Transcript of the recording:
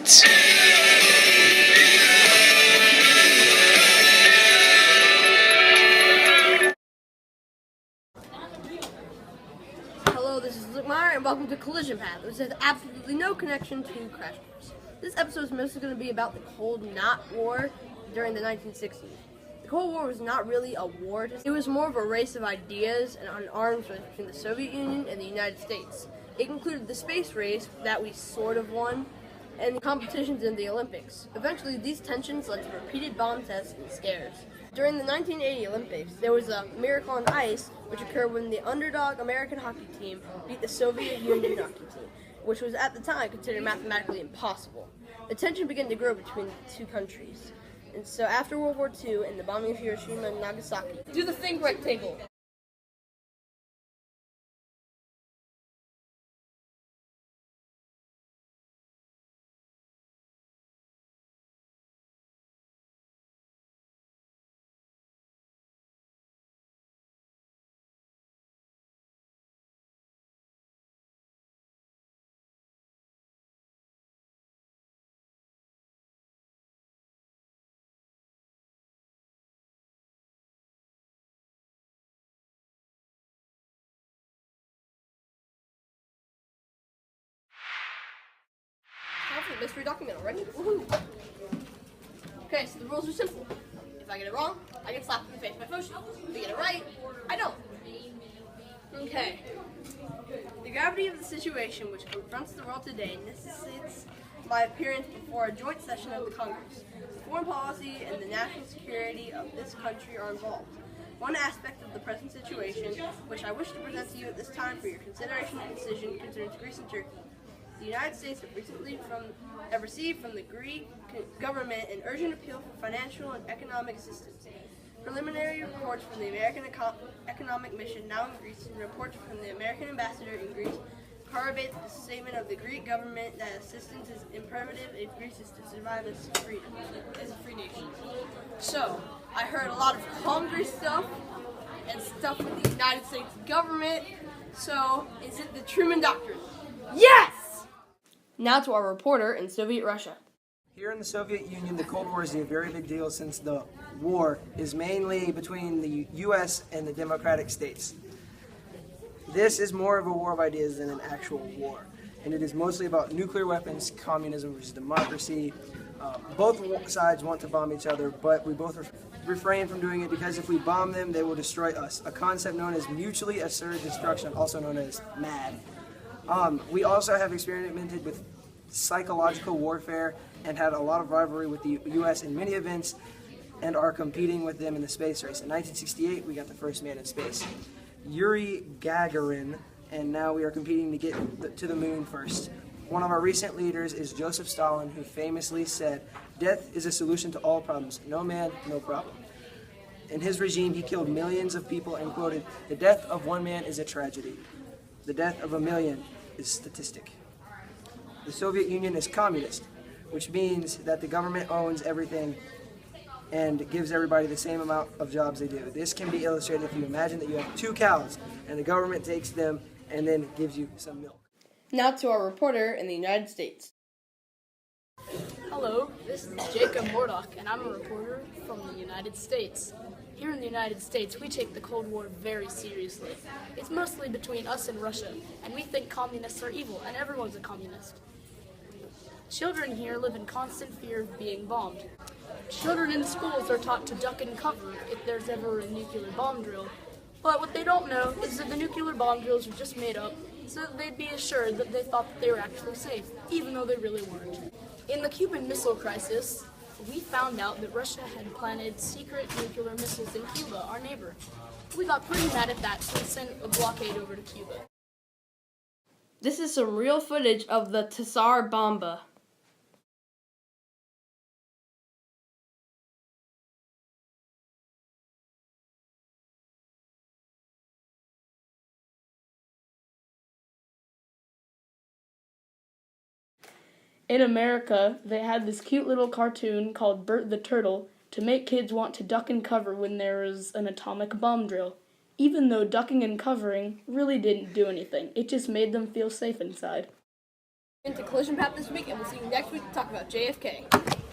States. Hello, this is Luke Meyer, and welcome to Collision Path, which has absolutely no connection to Crash Course. This episode is mostly going to be about the Cold Not War during the 1960s. The Cold War was not really a war. It was more of a race of ideas and an arms race between the Soviet Union and the United States. It included the space race that we sort of won, and competitions in the Olympics. Eventually, these tensions led to repeated bomb tests and scares. During the 1980 Olympics, there was a miracle on ice, which occurred when the underdog American hockey team beat the Soviet Union hockey team, which was at the time considered mathematically impossible. The tension began to grow between the two countries. And so after World War II and the bombing of Hiroshima and Nagasaki, do the think rectangle. Time for the mystery document. Ready? Woohoo! Okay, so the rules are simple. If I get it wrong, I get slapped in the face by Foshi. If I get it right, I don't. Okay. The gravity of the situation which confronts the world today necessitates my appearance before a joint session of the Congress. Foreign policy and the national security of this country are involved. One aspect of the present situation, which I wish to present to you at this time for your consideration and decision, concerns Greece and Turkey. The United States have recently received from the Greek government an urgent appeal for financial and economic assistance. Preliminary reports from the American Economic Mission now in Greece and reports from the American ambassador in Greece corroborate the statement of the Greek government that assistance is imperative if Greece is to survive as a free nation. So, I heard a lot of hungry stuff and stuff with the United States government. So, is it the Truman Doctrine? Yes! Now to our reporter in Soviet Russia. Here in the Soviet Union, the Cold War is a very big deal since the war is mainly between the U.S. and the democratic states. This is more of a war of ideas than an actual war, and it is mostly about nuclear weapons, communism versus democracy. Both sides want to bomb each other, but we both refrain from doing it because if we bomb them, they will destroy us, a concept known as mutually assured destruction, also known as MAD. We also have experimented with psychological warfare and had a lot of rivalry with the U.S. in many events and are competing with them in the space race. In 1968, we got the first man in space, Yuri Gagarin, and now we are competing to get to the moon first. One of our recent leaders is Joseph Stalin, who famously said, "Death is a solution to all problems. No man, no problem." In his regime, he killed millions of people and quoted, "The death of one man is a tragedy. The death of a million is statistic." The Soviet Union is communist, which means that the government owns everything and gives everybody the same amount of jobs they do. This can be illustrated if you imagine that you have 2 cows and the government takes them and then gives you some milk. Now to our reporter in the United States. Hello, this is Jacob Mordock, and I'm a reporter from the United States. Here in the United States, we take the Cold War very seriously. It's mostly between us and Russia, and we think communists are evil, and everyone's a communist. Children here live in constant fear of being bombed. Children in schools are taught to duck and cover if there's ever a nuclear bomb drill. But what they don't know is that the nuclear bomb drills were just made up so that they'd be assured that they thought that they were actually safe, even though they really weren't. In the Cuban Missile Crisis, we found out that Russia had planted secret nuclear missiles in Cuba, our neighbor. We got pretty mad at that, so we sent a blockade over to Cuba. This is some real footage of the Tsar Bomba. In America, they had this cute little cartoon called Bert the Turtle to make kids want to duck and cover when there was an atomic bomb drill. Even though ducking and covering really didn't do anything, it just made them feel safe inside. Into Collision Path this week, and we'll see you next week to talk about JFK.